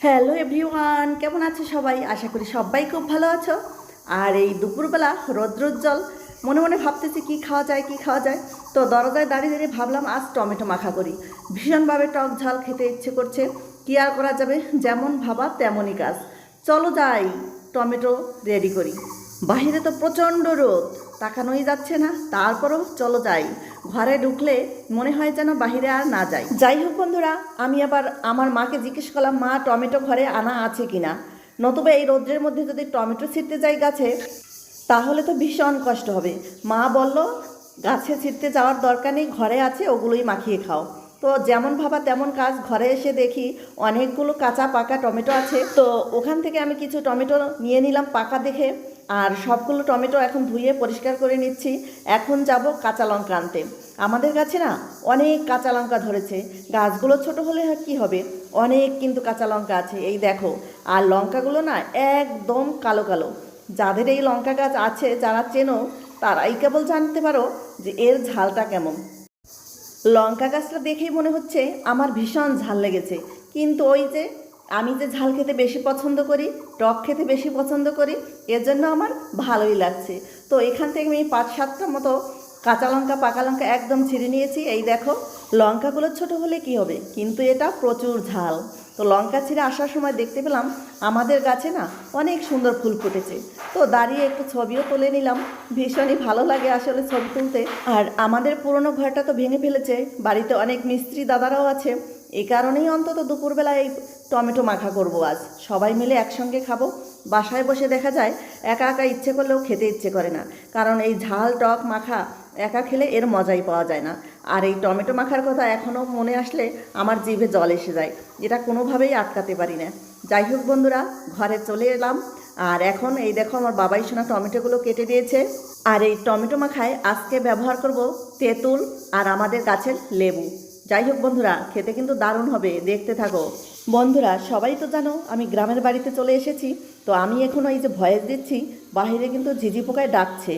Hello everyone, কেমন আছো সবাই? আশা করি সবাই খুব ভালো আছো। আর এই দুপুরবেলা রৌদ্রোজ্জ্বল মনে মনে ভাবতেছি কি খাওয়া যায় কি খাওয়া যায়। তো দরজায় দাঁড়িয়ে দাঁড়িয়ে ভাবলাম আজ টমেটো মাখা করি। ভীষণভাবে টক ঝাল খেতে ইচ্ছে করছে, কি আর করা যাবে, যেমন ভাবা তেমনই কাজ। চলো যাই টমেটো রেডি করি। বাহিরে তো প্রচণ্ড রোদ, তাকানোই যাচ্ছে না, তারপরও চলো যাই। ঘরে ঢুকলে মনে হয় যেন বাহিরে আর না যাই। যাই হোক বন্ধুরা, আমি আবার আমার মাকে জিজ্ঞেস করলাম, মা টমেটো ঘরে আনা আছে কিনা, নতুবা এই রোদ্রের মধ্যে যদি টমেটো ছিঁড়তে যাই গাছে তাহলে তো ভীষণ কষ্ট হবে। মা বলল গাছে ছিঁড়তে যাওয়ার দরকার নেই, ঘরে আছে, ওগুলোই মাখিয়ে খাও। তো যেমন ভাবা তেমন কাজ, ঘরে এসে দেখি অনেকগুলো কাঁচা পাকা টমেটো আছে। তো ওখান থেকে আমি কিছু টমেটো নিয়ে নিলাম পাকা দেখে, আর সবগুলো টমেটো এখন ধুয়ে পরিষ্কার করে নিচ্ছি। এখন যাব কাঁচা লঙ্কা আনতে। আমাদের গাছে না অনেক কাঁচা লঙ্কা ধরেছে, গাছগুলো ছোট হলে কি হবে, অনেক কিন্তু কাঁচা লঙ্কা আছে, এই দেখো। আর লঙ্কাগুলো না একদম কালো কালো। যাদের এই লঙ্কা গাছ আছে, যারা চেনো, তারাই কেবল জানতে পারো যে এর ঝালটা কেমন। লঙ্কা গাছটা দেখেই মনে হচ্ছে আমার ভীষণ ঝাল লেগেছে, কিন্তু ওই যে আমি যে ঝাল খেতে বেশি পছন্দ করি, টক খেতে বেশি পছন্দ করি, এর জন্য আমার ভালোই লাগছে। তো এখান থেকে আমি 5-7টা মতো কাঁচা লঙ্কা পাকা লঙ্কা একদম ছিঁড়ে নিয়েছি। এই দেখো, লঙ্কাগুলো ছোট হলে কি হবে, কিন্তু এটা প্রচুর ঝাল। তো লঙ্কা ছিঁড়ে আসার সময় দেখতে পেলাম আমাদের গাছে না অনেক সুন্দর ফুল ফুটেছে। তো দাঁড়িয়ে একটু ছবিও তুলে নিলাম, ভীষণই ভালো লাগে আসলে ছবি তুলতে। আর আমাদের পুরনো ঘরটা তো ভেঙে ফেলেছে, বাড়িতে অনেক মিস্ত্রি দাদারাও আছে, এই কারণেই অন্তত দুপুরবেলা এই টমেটো মাখা করব আজ। সবাই মিলে একসঙ্গে খাবো। বাসায় বসে দেখা যায় একা একা ইচ্ছে করলেও খেতে ইচ্ছে করে না, কারণ এই ঝাল টক মাখা একা খেলে এর মজাই পাওয়া যায় না। আর এই টমেটো মাখার কথা এখনও মনে আসলে আমার জিভে জল এসে যায়, এটা কোনোভাবেই আটকাতে পারি না। যাই হোক বন্ধুরা, ঘরে চলে এলাম। আর এখন এই দেখো আমার বাবাই সোনা টমেটোগুলো কেটে দিয়েছে। আর এই টমেটো মাখায় আজকে ব্যবহার করব তেঁতুল আর আমাদের গাছের লেবু। যাই হোক বন্ধুরা, খেতে কিন্তু দারুণ হবে, দেখতে থাকো। বন্ধুরা সবাই তো জানো আমি গ্রামের বাড়িতে চলে এসেছি। তো আমি এখন এই যে ভয়েস দিচ্ছি, বাইরে কিন্তু ঝিঝি পোকায় ডাকছে।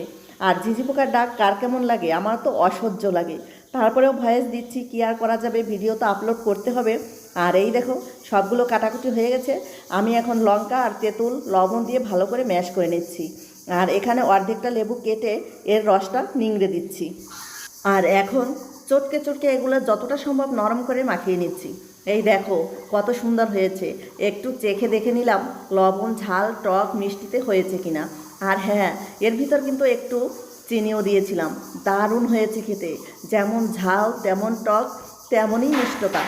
আর ঝিঝি পোকার ডাক কার কেমন লাগে, আমার তো অসহ্য লাগে, তারপরেও ভয়েস দিচ্ছি, কি আর করা যাবে, ভিডিও তো আপলোড করতে হবে। আর এই দেখো সবগুলো কাটাকুটি হয়ে গেছে। আমি এখন লঙ্কা আর তেঁতুল লবণ দিয়ে ভালো করে ম্যাশ করে নিচ্ছি। আর এখানে অর্ধেকটা লেবু কেটে এর রসটা নিংড়ে দিচ্ছি। আর এখন চটকে চটকে এগুলো যতটা সম্ভব নরম করে মাখিয়ে নিচ্ছি। এই দেখো কত সুন্দর হয়েছে, একটু চেখে দেখে নিলাম লবণ ঝাল টক মিষ্টিতে হয়েছে কিনা। আর হ্যাঁ, এর ভিতর কিন্তু একটু চিনিও দিয়েছিলাম, দারুণ হয়েছে খেতে, যেমন ঝাল তেমন টক তেমনই মিষ্টতা।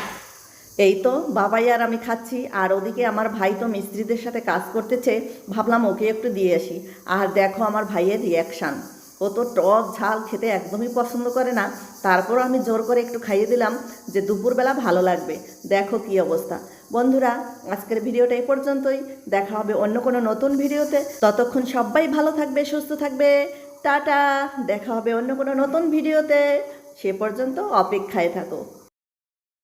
এই তো বাবাই আর আমি খাচ্ছি, আর ওদিকে আমার ভাই তো মিস্ত্রিদের সাথে কাজ করতেছে, ভাবলাম ওকে একটু দিয়ে আসি। আর দেখো আমার ভাইয়ের রিয়াকশান, ও তো টক ঝাল খেতে একদমই পছন্দ করে না, তারপরও আমি জোর করে একটু খাইয়ে দিলাম যে দুপুরবেলা ভালো লাগবে। দেখো কি অবস্থা। বন্ধুরা আজকের ভিডিওটা এই পর্যন্তই, দেখা হবে অন্য কোনো নতুন ভিডিওতে। ততক্ষণ সবাই ভালো থাকবে, সুস্থ থাকবে, টাটা। দেখা হবে অন্য কোনো নতুন ভিডিওতে, সে পর্যন্ত অপেক্ষায় থাকো।